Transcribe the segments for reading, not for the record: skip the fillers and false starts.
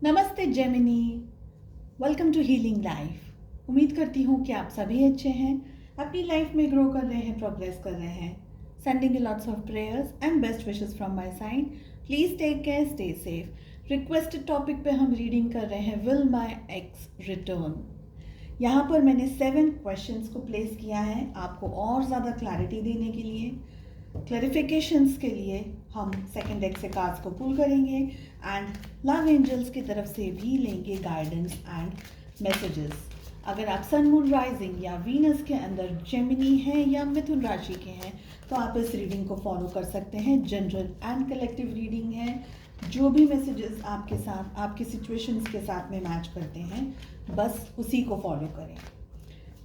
नमस्ते Gemini. Welcome to healing life. उम्मीद करती हूँ कि आप सभी अच्छे हैं, अपनी लाइफ में ग्रो कर रहे हैं, प्रोग्रेस कर रहे हैं। Sending lots of prayers and best wishes from my side. Please take care, stay safe. Requested topic पे हम रीडिंग कर रहे हैं विल माई एक्स रिटर्न। यहाँ पर मैंने 7 क्वेश्चंस को प्लेस किया है आपको और ज़्यादा क्लैरिटी देने के लिए। क्लैरिफिकेशंस के लिए हम सेकंड डेक से कार्ड्स को पुल करेंगे एंड लव एंजल्स की तरफ से भी लेंगे गाइडेंस एंड मैसेजेस। अगर आप सन मून राइजिंग या वीनस के अंदर जेमिनी हैं या मिथुन राशि के हैं तो आप इस रीडिंग को फॉलो कर सकते हैं। जनरल एंड कलेक्टिव रीडिंग है। जो भी मैसेजेस आपके साथ आपकी सिचुएशंस के साथ में मैच करते हैं बस उसी को फॉलो करें।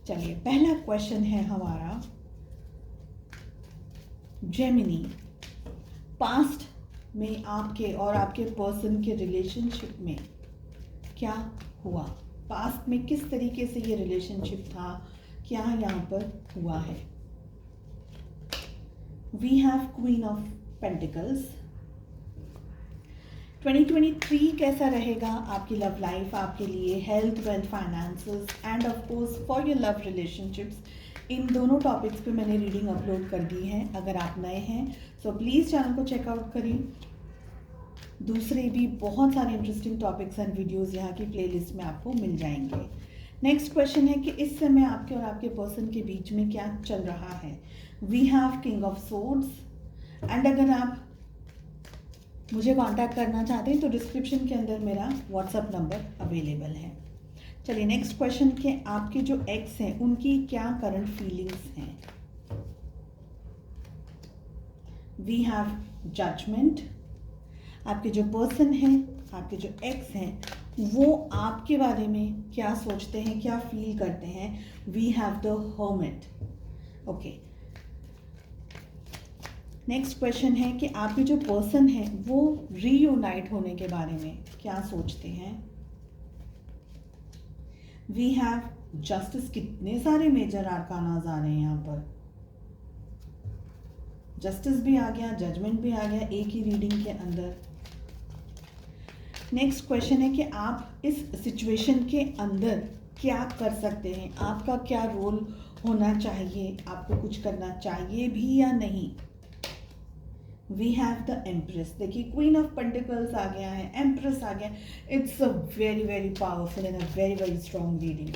चलिए, पहला क्वेश्चन है हमारा, जेमिनी, पास्ट में आपके और आपके पर्सन के रिलेशनशिप में क्या हुआ? पास्ट में किस तरीके से ये रिलेशनशिप था, क्या यहाँ पर हुआ है? We have queen of pentacles. 2023 कैसा रहेगा आपकी लव लाइफ, आपके लिए health, wealth, finances and of course for your love relationships. इन दोनों टॉपिक्स पे मैंने रीडिंग अपलोड कर दी है। अगर आप नए हैं तो प्लीज़ चैनल को चेकआउट करें। दूसरे भी बहुत सारे इंटरेस्टिंग टॉपिक्स एंड वीडियोस यहाँ की प्लेलिस्ट में आपको मिल जाएंगे। नेक्स्ट क्वेश्चन है कि इस समय आपके और आपके पर्सन के बीच में क्या चल रहा है? We have king of swords. And अगर आप मुझे कांटेक्ट करना चाहते हैं तो डिस्क्रिप्शन के अंदर मेरा व्हाट्सएप नंबर अवेलेबल है। चलिए, नेक्स्ट क्वेश्चन के आपके जो एक्स हैं उनकी क्या करंट फीलिंग्स हैं? We have judgment. आपके जो पर्सन हैं, आपके जो एक्स हैं, वो आपके बारे में क्या सोचते हैं, क्या फील करते हैं? We have the hermit. Okay, next question है कि आपके जो पर्सन हैं वो रीयूनाइट होने के बारे में क्या सोचते हैं? We have justice. कितने सारे मेजर आर्कानाज आ रहे हैं यहाँ पर। जस्टिस भी आ गया, जजमेंट भी आ गया एक ही रीडिंग के अंदर। नेक्स्ट क्वेश्चन है कि आप इस सिचुएशन के अंदर क्या कर सकते हैं, आपका क्या रोल होना चाहिए, आपको कुछ करना चाहिए भी या नहीं? We have the empress. देखिए, क्वीन ऑफ पेंटिकल्स आ गया है, एम्प्रेस आ गया। It's a very very powerful and a very very strong reading.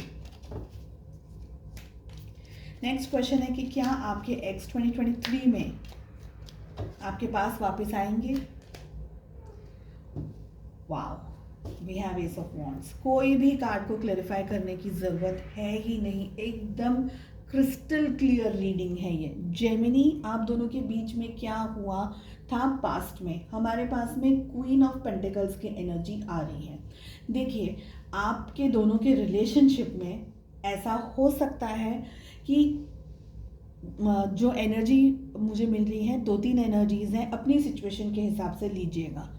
Next question है कि क्या आपके एक्स 2023 में आपके पास वापस आएंगे? Wow, we have ace of wands. कोई भी कार्ड को क्लैरिफाई करने की ज़रूरत है ही नहीं, एकदम क्रिस्टल क्लियर रीडिंग है ये। जेमिनी, आप दोनों के बीच में क्या हुआ था पास्ट में? हमारे पास में क्वीन ऑफ पेंटिकल्स की एनर्जी आ रही है। देखिए, आपके दोनों के रिलेशनशिप में ऐसा हो सकता है कि जो एनर्जी मुझे मिल रही है, 2-3 एनर्जीज हैं, अपनी सिचुएशन के हिसाब से लीजिएगा।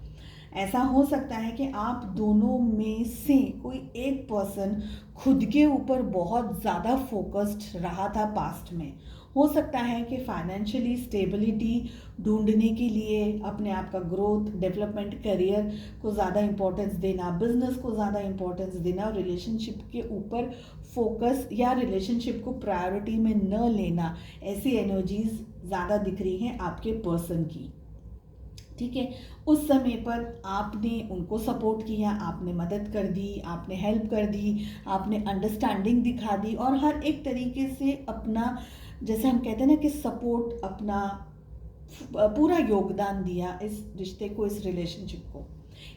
ऐसा हो सकता है कि आप दोनों में से कोई एक पर्सन खुद के ऊपर बहुत ज़्यादा फोकस्ड रहा था पास्ट में। हो सकता है कि फाइनेंशियली स्टेबिलिटी ढूंढने के लिए अपने आप का ग्रोथ, डेवलपमेंट, करियर को ज़्यादा इंपॉर्टेंस देना, बिजनेस को ज़्यादा इंपॉर्टेंस देना और रिलेशनशिप के ऊपर फोकस या रिलेशनशिप को प्रायोरिटी में न लेना, ऐसी एनर्जीज ज़्यादा दिख रही हैं आपके पर्सन की। ठीक है, उस समय पर आपने उनको सपोर्ट किया, आपने मदद कर दी, आपने हेल्प कर दी, आपने अंडरस्टैंडिंग दिखा दी और हर एक तरीके से अपना, जैसे हम कहते हैं ना कि सपोर्ट, अपना पूरा योगदान दिया इस रिश्ते को, इस रिलेशनशिप को।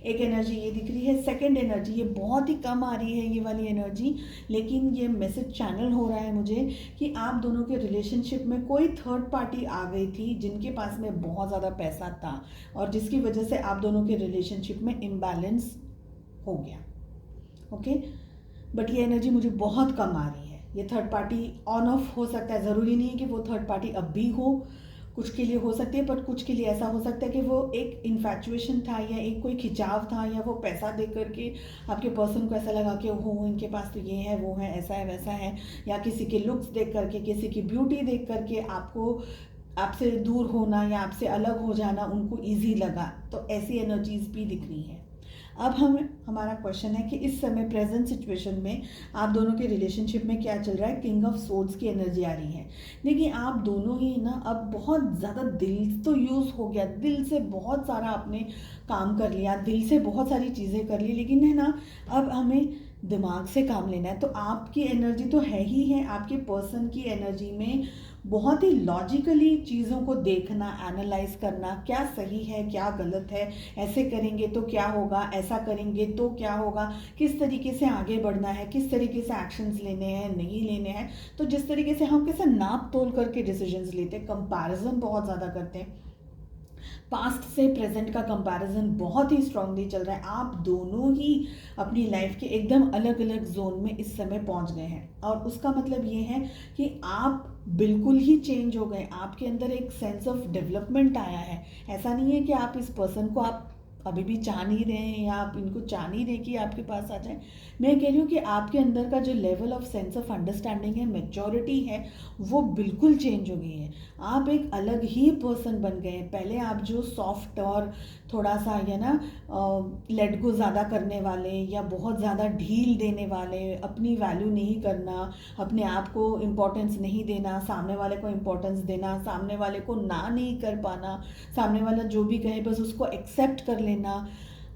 एक एनर्जी ये दिख रही है। सेकंड एनर्जी, ये बहुत ही कम आ रही है ये वाली एनर्जी, लेकिन ये मैसेज चैनल हो रहा है मुझे कि आप दोनों के रिलेशनशिप में कोई थर्ड पार्टी आ गई थी जिनके पास में बहुत ज़्यादा पैसा था और जिसकी वजह से आप दोनों के रिलेशनशिप में इम्बैलेंस हो गया। ओके, बट ये एनर्जी मुझे बहुत कम आ रही है। ये थर्ड पार्टी ऑन ऑफ हो सकता है, ज़रूरी नहीं है कि वो थर्ड पार्टी अब भी हो, कुछ के लिए हो सकती है, पर कुछ के लिए ऐसा हो सकता है कि वो एक इन्फैचुएशन था या एक कोई खिंचाव था, या वो पैसा दे करके आपके पर्सन को ऐसा लगा कि हो इनके पास तो ये है, वो है, ऐसा है, वैसा है, या किसी के लुक्स देख करके, किसी की ब्यूटी देख करके आपको आपसे दूर होना या आपसे अलग हो जाना उनको ईजी लगा। तो ऐसी एनर्जीज भी दिख रही हैं। अब हमारा क्वेश्चन है कि इस समय प्रेजेंट सिचुएशन में आप दोनों के रिलेशनशिप में क्या चल रहा है। किंग ऑफ सोर्ड्स की एनर्जी आ रही है। देखिए आप दोनों ही ना अब बहुत ज़्यादा दिल तो यूज़ हो गया, दिल से बहुत सारा आपने काम कर लिया, दिल से बहुत सारी चीज़ें कर ली, लेकिन है ना अब हमें दिमाग से काम लेना है। तो आपकी एनर्जी तो है ही है, आपके पर्सन की एनर्जी में बहुत ही लॉजिकली चीज़ों को देखना, एनालाइज करना, क्या सही है क्या गलत है, ऐसे करेंगे तो क्या होगा, ऐसा करेंगे तो क्या होगा, किस तरीके से आगे बढ़ना है, किस तरीके से एक्शंस लेने हैं नहीं लेने हैं। तो जिस तरीके से हम कैसे नाप तोल करके डिसीजंस लेते हैं, कंपैरिजन बहुत ज़्यादा करते हैं, पास्ट से प्रेजेंट का कंपैरिजन बहुत ही स्ट्रांगली चल रहा है। आप दोनों ही अपनी लाइफ के एकदम अलग अलग जोन में इस समय पहुंच गए हैं, और उसका मतलब ये है कि आप बिल्कुल ही चेंज हो गए। आपके अंदर एक सेंस ऑफ डेवलपमेंट आया है। ऐसा नहीं है कि आप इस पर्सन को आप अभी भी चाह नहीं रहे हैं या आप इनको चाह नहीं रहे कि आपके पास आ जाए। मैं कह रही हूँ कि आपके अंदर का जो level of sense of understanding है, मेच्योरिटी है, वो बिल्कुल चेंज हो गई है। आप एक अलग ही पर्सन बन गए हैं। पहले आप जो सॉफ्ट और थोड़ा सा या ना लेट गो ज़्यादा करने वाले या बहुत ज़्यादा ढील देने वाले, अपनी वैल्यू नहीं करना, अपने आप को इम्पोर्टेंस नहीं देना, सामने वाले को इम्पोर्टेंस देना, सामने वाले को ना नहीं कर पाना, सामने वाला जो भी कहे बस उसको एक्सेप्ट कर लेना,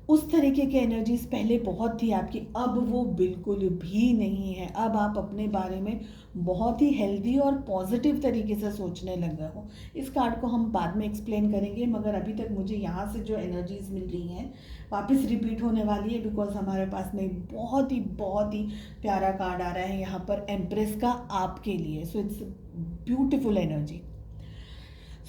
उस तरीके की एनर्जीज पहले बहुत थी आपकी। अब वो बिल्कुल भी नहीं है। अब आप अपने बारे में बहुत ही हेल्दी और पॉजिटिव तरीके से सोचने लग गए हो। इस कार्ड को हम बाद में एक्सप्लेन करेंगे, मगर अभी तक मुझे यहाँ से जो एनर्जीज मिल रही हैं वापस रिपीट होने वाली है, बिकॉज हमारे पास में बहुत ही प्यारा कार्ड आ रहा है यहाँ पर एम्प्रेस का आपके लिए। So it's beautiful energy.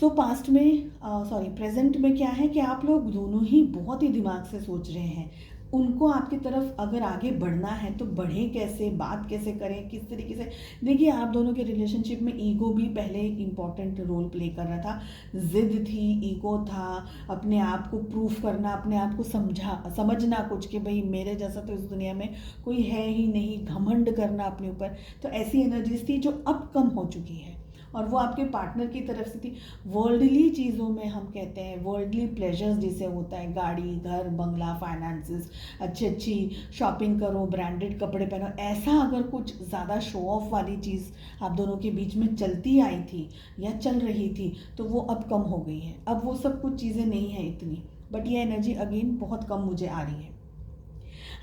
So past में प्रेजेंट में क्या है कि आप लोग दोनों ही बहुत ही दिमाग से सोच रहे हैं। उनको आपकी तरफ अगर आगे बढ़ना है तो बढ़े कैसे, बात कैसे करें, किस तरीके से। देखिए आप दोनों के रिलेशनशिप में ईगो भी पहले इम्पॉर्टेंट रोल प्ले कर रहा था। जिद थी, ईगो था, अपने आप को प्रूफ करना, अपने आप को समझना कुछ कि भाई मेरे जैसा तो इस दुनिया में कोई है ही नहीं, घमंड करना अपने ऊपर। तो ऐसी एनर्जीज थी जो अब कम हो चुकी है, और वो आपके पार्टनर की तरफ से थी। वर्ल्डली चीज़ों में हम कहते हैं वर्ल्डली प्लेजर्स जिसे होता है, गाड़ी, घर, बंगला, फाइनेंसेस, अच्छी शॉपिंग करो, ब्रांडेड कपड़े पहनो, ऐसा अगर कुछ ज़्यादा शो ऑफ वाली चीज़ आप दोनों के बीच में चलती आई थी या चल रही थी तो वो अब कम हो गई है। अब वो सब कुछ चीज़ें नहीं हैं इतनी, बट ये एनर्जी अगेन बहुत कम मुझे आ रही है।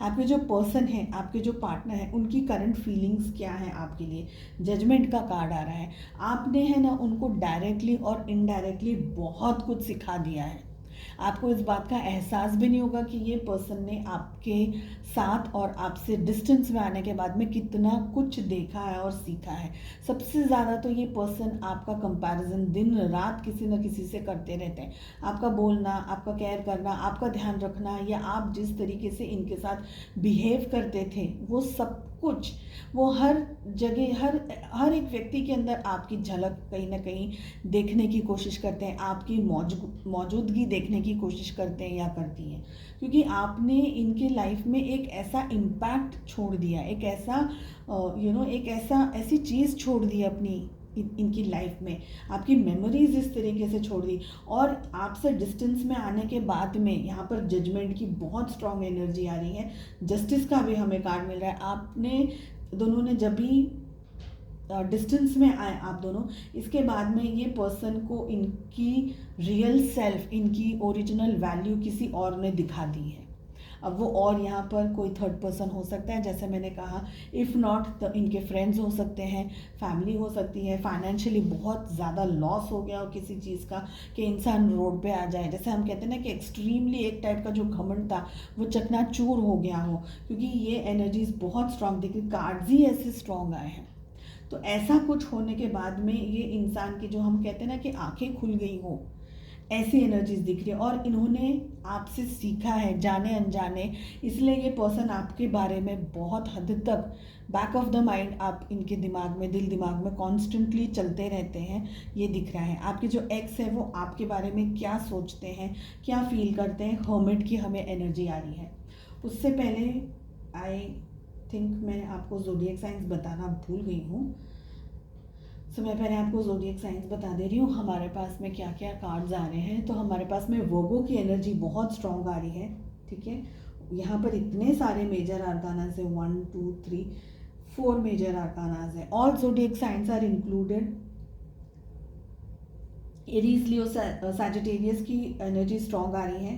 आपके जो पर्सन है, आपके जो पार्टनर है, उनकी करंट फीलिंग्स क्या है आपके लिए। जजमेंट का कार्ड आ रहा है। आपने है ना उनको डायरेक्टली और इनडायरेक्टली बहुत कुछ सिखा दिया है। आपको इस बात का एहसास भी नहीं होगा कि ये पर्सन ने आपके साथ और आपसे डिस्टेंस में आने के बाद में कितना कुछ देखा है और सीखा है। सबसे ज़्यादा तो ये पर्सन आपका कंपैरिजन दिन रात किसी न किसी से करते रहते हैं। आपका बोलना, आपका केयर करना, आपका ध्यान रखना, या आप जिस तरीके से इनके साथ बिहेव करते थे, वो सब कुछ, वो हर जगह हर एक व्यक्ति के अंदर आपकी झलक कहीं ना कहीं देखने की कोशिश करते हैं, आपकी मौजूदगी देखने की कोशिश करते हैं या करती हैं, क्योंकि आपने इनके लाइफ में एक ऐसा इम्पैक्ट छोड़ दिया, एक ऐसा ऐसी चीज़ छोड़ दी अपनी इनकी लाइफ में, आपकी मेमोरीज इस तरीके से छोड़ दी। और आपसे डिस्टेंस में आने के बाद में यहाँ पर जजमेंट की बहुत स्ट्रांग एनर्जी आ रही है। जस्टिस का भी हमें कार्ड मिल रहा है। आपने दोनों ने जब भी डिस्टेंस में आए आप दोनों, इसके बाद में ये पर्सन को इनकी रियल सेल्फ, इनकी ओरिजिनल वैल्यू किसी और ने दिखा दी है। अब वो और यहाँ पर कोई थर्ड पर्सन हो सकता है, जैसे मैंने कहा, इफ़ नॉट तो इनके फ्रेंड्स हो सकते हैं, फैमिली हो सकती है, फाइनेंशियली बहुत ज़्यादा लॉस हो गया हो किसी चीज़ का कि इंसान रोड पे आ जाए। जैसे हम कहते हैं ना कि एक्सट्रीमली एक टाइप का जो घमंड था वो चकनाचूर हो गया हो, क्योंकि ये एनर्जीज बहुत स्ट्रांग थी, कार्ड्स ही ऐसे स्ट्रांग आए हैं। तो ऐसा कुछ होने के बाद में ये इंसान की जो हम कहते हैं ना कि आंखें खुल गई हो, ऐसी एनर्जीज दिख रही है। और इन्होंने आपसे सीखा है जाने अनजाने, इसलिए ये पर्सन आपके बारे में बहुत हद तक बैक ऑफ द माइंड आप इनके दिमाग में, दिल दिमाग में कॉन्स्टेंटली चलते रहते हैं, ये दिख रहा है। आपके जो एक्स है वो आपके बारे में क्या सोचते हैं, क्या फील करते हैं, हर्मिट की हमें एनर्जी आ रही है। उससे पहले आई थिंक मैं आपको ज़ोडिएक साइंस बताना भूल गई हूँ। मैं पहले आपको ज़ोडिएक साइंस बता दे रही हूँ हमारे पास में क्या क्या कार्ड्स आ रहे हैं। तो हमारे पास में वर्गो की एनर्जी बहुत स्ट्रॉन्ग आ रही है, ठीक है। यहाँ पर इतने सारे मेजर आर्कानास है, 1 2 3 4 मेजर आर्कानास है। All zodiac signs are included. Aries, Leo, Sagittarius की एनर्जी स्ट्रॉन्ग आ रही है,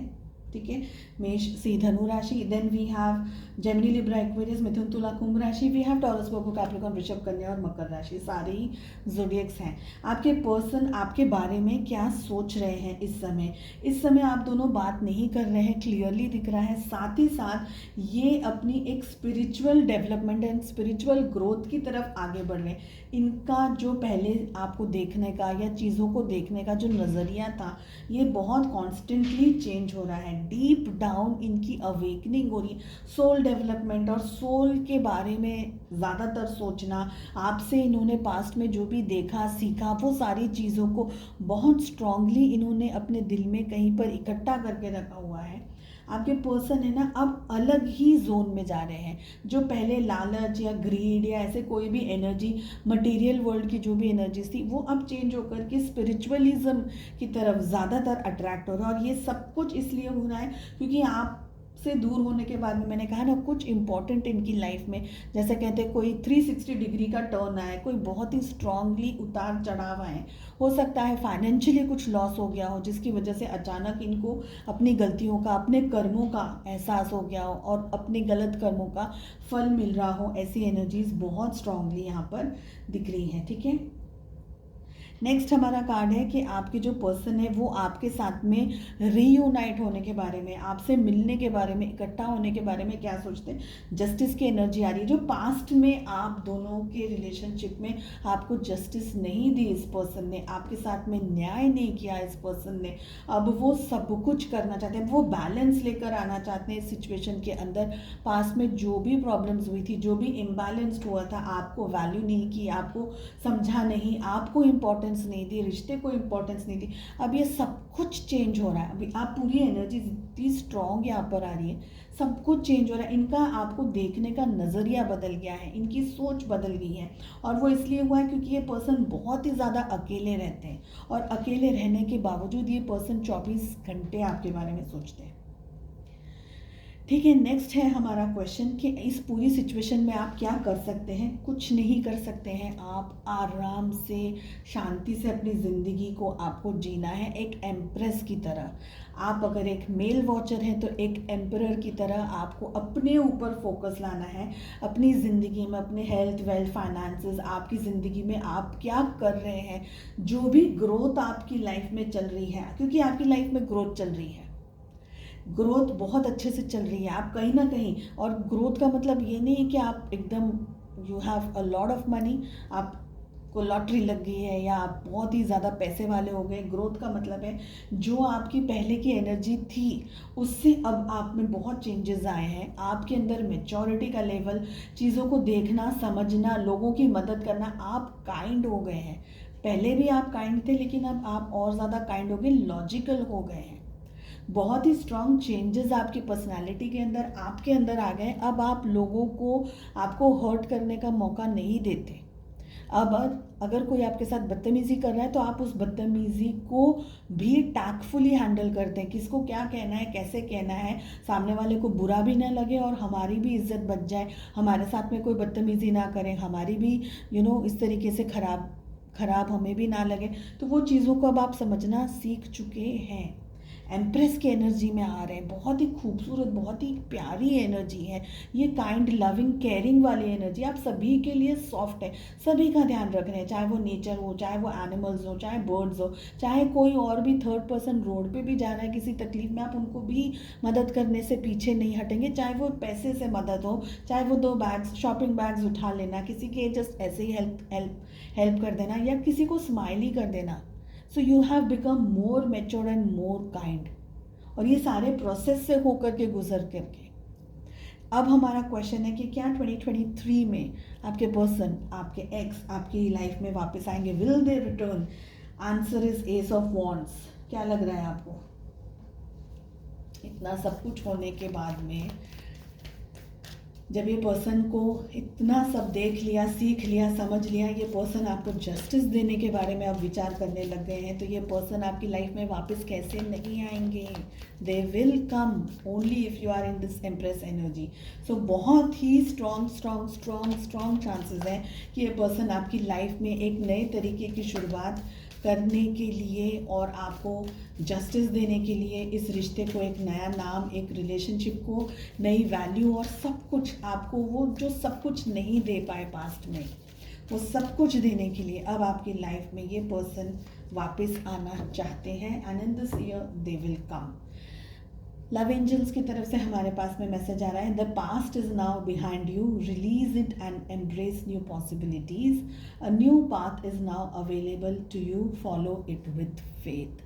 ठीक है। मेष, सिंह, धनु राशि। Then we have Gemini, Libra, Aquarius, मिथुन, तुला, कुंभ राशि। We have Taurus, Virgo, Capricorn, वृषभ, कन्या और मकर राशि। सारे ही ज़ोडिएक्स हैं। आपके पर्सन आपके बारे में क्या सोच रहे हैं इस समय? इस समय आप दोनों बात नहीं कर रहे हैं, क्लियरली दिख रहा है। साथ ही साथ ये अपनी एक spiritual development and spiritual growth की तरफ आगे बढ़ रहे हैं। इनका जो पहले आपको देखने का या चीज़ों को देखने का जो नज़रिया था, ये बहुत कॉन्स्टेंटली चेंज हो रहा है। डीप डाउन इनकी अवेकनिंग हो रही है। सोल डेवलपमेंट और सोल के बारे में ज़्यादातर सोचना, आपसे इन्होंने पास्ट में जो भी देखा सीखा, वो सारी चीज़ों को बहुत स्ट्रांगली इन्होंने अपने दिल में कहीं पर इकट्ठा करके रखा हुआ है। आपके पर्सन है ना, अब अलग ही जोन में जा रहे हैं। जो पहले लालच या ग्रीड या ऐसे कोई भी एनर्जी, मटेरियल वर्ल्ड की जो भी एनर्जीज थी, वो अब चेंज होकर के स्पिरिचुअलिज्म की तरफ ज़्यादातर अट्रैक्ट हो रहा है। और ये सब कुछ इसलिए हो रहा है क्योंकि आप से दूर होने के बाद में, मैंने कहा ना, कुछ इंपॉर्टेंट इनकी लाइफ में, जैसे कहते हैं कोई 360 डिग्री का टर्न आए, कोई बहुत ही स्ट्रांगली उतार चढ़ाव आए। हो सकता है फाइनेंशियली कुछ लॉस हो गया हो, जिसकी वजह से अचानक इनको अपनी गलतियों का, अपने कर्मों का एहसास हो गया हो और अपने गलत कर्मों का फल मिल रहा हो। ऐसी एनर्जीज बहुत स्ट्रांगली यहाँ पर दिख रही हैं, ठीक है। नेक्स्ट हमारा कार्ड है कि आपके जो पर्सन है वो आपके साथ में रीयूनाइट होने के बारे में, आपसे मिलने के बारे में, इकट्ठा होने के बारे में क्या सोचते हैं। जस्टिस की एनर्जी आ रही है। जो पास्ट में आप दोनों के रिलेशनशिप में आपको जस्टिस नहीं दी इस पर्सन ने, आपके साथ में न्याय नहीं किया इस पर्सन ने, अब वो सब कुछ करना चाहते हैं। वो बैलेंस लेकर आना चाहते हैं इस सिचुएशन के अंदर। पास्ट में जो भी प्रॉब्लम्स हुई थी, जो भी इम्बैलेंस्ड हुआ था, आपको वैल्यू नहीं की, आपको समझा नहीं, आपको इम्पोर्टेंस नहीं दी, रिश्ते को इम्पोर्टेंस नहीं दी, अब ये सब कुछ चेंज हो रहा है। अभी आप पूरी एनर्जी इतनी स्ट्रॉन्ग यहाँ पर आ रही है, सब कुछ चेंज हो रहा है। इनका आपको देखने का नज़रिया बदल गया है, इनकी सोच बदल गई है। और वो इसलिए हुआ है क्योंकि ये पर्सन बहुत ही ज़्यादा अकेले रहते हैं, और अकेले रहने के बावजूद ये पर्सन 24 घंटे आपके बारे में सोचते हैं, ठीक है। नेक्स्ट है हमारा क्वेश्चन कि इस पूरी सिचुएशन में आप क्या कर सकते हैं। कुछ नहीं कर सकते हैं। आप आराम से, शांति से अपनी ज़िंदगी को आपको जीना है, एक एम्प्रेस की तरह। आप अगर एक मेल वॉचर हैं तो एक एम्परर की तरह आपको अपने ऊपर फोकस लाना है, अपनी ज़िंदगी में, अपने हेल्थ, वेल्थ, फाइनेंसेस, आपकी ज़िंदगी में आप क्या कर रहे हैं, जो भी ग्रोथ आपकी लाइफ में चल रही है, क्योंकि आपकी लाइफ में ग्रोथ चल रही है, ग्रोथ बहुत अच्छे से चल रही है। आप कहीं ना कहीं, और ग्रोथ का मतलब ये नहीं है कि आप एकदम you have a lot of money, आपको लॉटरी लग गई है या आप बहुत ही ज़्यादा पैसे वाले हो गए। ग्रोथ का मतलब है जो आपकी पहले की एनर्जी थी उससे अब आप में बहुत चेंजेस आए हैं। आपके अंदर मेच्योरिटी का लेवल, चीज़ों को देखना, समझना, लोगों की मदद करना, आप काइंड हो गए हैं। पहले भी आप काइंड थे, लेकिन अब आप और ज़्यादा काइंड हो गए, लॉजिकल हो गए हैं। बहुत ही स्ट्रॉन्ग चेंजेस आपकी पर्सनालिटी के अंदर, आपके अंदर आ गए। अब आप लोगों को, आपको हर्ट करने का मौका नहीं देते। अब अगर कोई आपके साथ बदतमीज़ी कर रहा है तो आप उस बदतमीज़ी को भी टैक्टफुली हैंडल करते हैं। किसको क्या कहना है, कैसे कहना है, सामने वाले को बुरा भी ना लगे और हमारी भी इज्जत बच जाए, हमारे साथ में कोई बदतमीज़ी ना करें, हमारी भी इस तरीके से खराब हमें भी ना लगे। तो वो चीज़ों को अब आप समझना सीख चुके हैं। एम्प्रेस की एनर्जी में आ रहे हैं। बहुत ही खूबसूरत, बहुत ही प्यारी एनर्जी है ये, काइंड, लविंग, केयरिंग वाली एनर्जी। आप सभी के लिए सॉफ्ट है, सभी का ध्यान रख रहे हैं, चाहे वो नेचर हो, चाहे वो एनिमल्स हो, चाहे बर्ड्स हो, चाहे कोई और भी थर्ड पर्सन रोड पे भी जा रहा है किसी तकलीफ में, आप उनको भी मदद करने से पीछे नहीं हटेंगे। चाहे वो पैसे से मदद हो, चाहे वो 2 बैग्स, शॉपिंग बैग्स उठा लेना, किसी के जस्ट ऐसे ही हेल्प कर देना, या किसी को स्माइल ही कर देना। So you have become more mature and more kind. और ये सारे प्रोसेस से होकर के गुजर करके अब हमारा क्वेश्चन है कि क्या 2023 में आपके पर्सन, आपके एक्स आपकी लाइफ में वापस आएंगे? Will they return? Answer is S of wands. क्या लग रहा है आपको? इतना सब कुछ होने के बाद में जब ये पर्सन को इतना सब देख लिया, सीख लिया, समझ लिया, ये पर्सन आपको जस्टिस देने के बारे में अब विचार करने लग गए हैं, तो ये पर्सन आपकी लाइफ में वापस कैसे नहीं आएंगे? They will come only if you are in this empress energy. So बहुत ही स्ट्रॉन्ग चांसेस हैं कि ये पर्सन आपकी लाइफ में एक नए तरीके की शुरुआत करने के लिए और आपको जस्टिस देने के लिए, इस रिश्ते को एक नया नाम, एक रिलेशनशिप को नई वैल्यू और सब कुछ, आपको वो जो सब कुछ नहीं दे पाए पास्ट में, वो सब कुछ देने के लिए अब आपकी लाइफ में ये पर्सन वापस आना चाहते हैं। And in this year they will come. Love angels की तरफ से हमारे पास में मैसेज आ रहा है, the past is now behind you, release it and embrace new possibilities, a new path is now available to you, follow it with faith.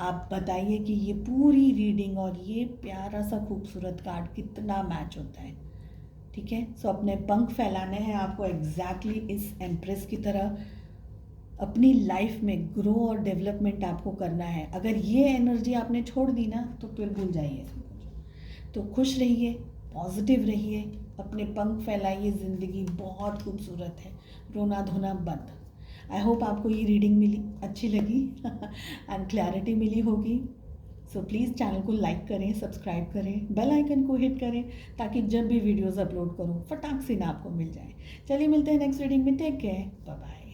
आप बताइए कि ये पूरी रीडिंग और ये प्यारा सा खूबसूरत कार्ड कितना मैच होता है। ठीक है, सो अपने पंख फैलाने हैं आपको एग्जैक्टली इस एम्प्रेस की तरह। अपनी लाइफ में ग्रो और डेवलपमेंट आपको करना है। अगर ये एनर्जी आपने छोड़ दी ना तो फिर भूल जाइए सब कुछ। तो खुश रहिए, पॉजिटिव रहिए, अपने पंख फैलाइए, ज़िंदगी बहुत खूबसूरत है, रोना धोना बंद। आई होप आपको ये रीडिंग मिली, अच्छी लगी एंड क्लैरिटी मिली होगी। सो प्लीज़ चैनल को लाइक करें, सब्सक्राइब करें, बेल आइकन को हिट करें ताकि जब भी वीडियोज़ अपलोड करूँ फटाक से ना आपको मिल जाए। चलिए मिलते हैं नेक्स्ट रीडिंग में। Take care, bye bye.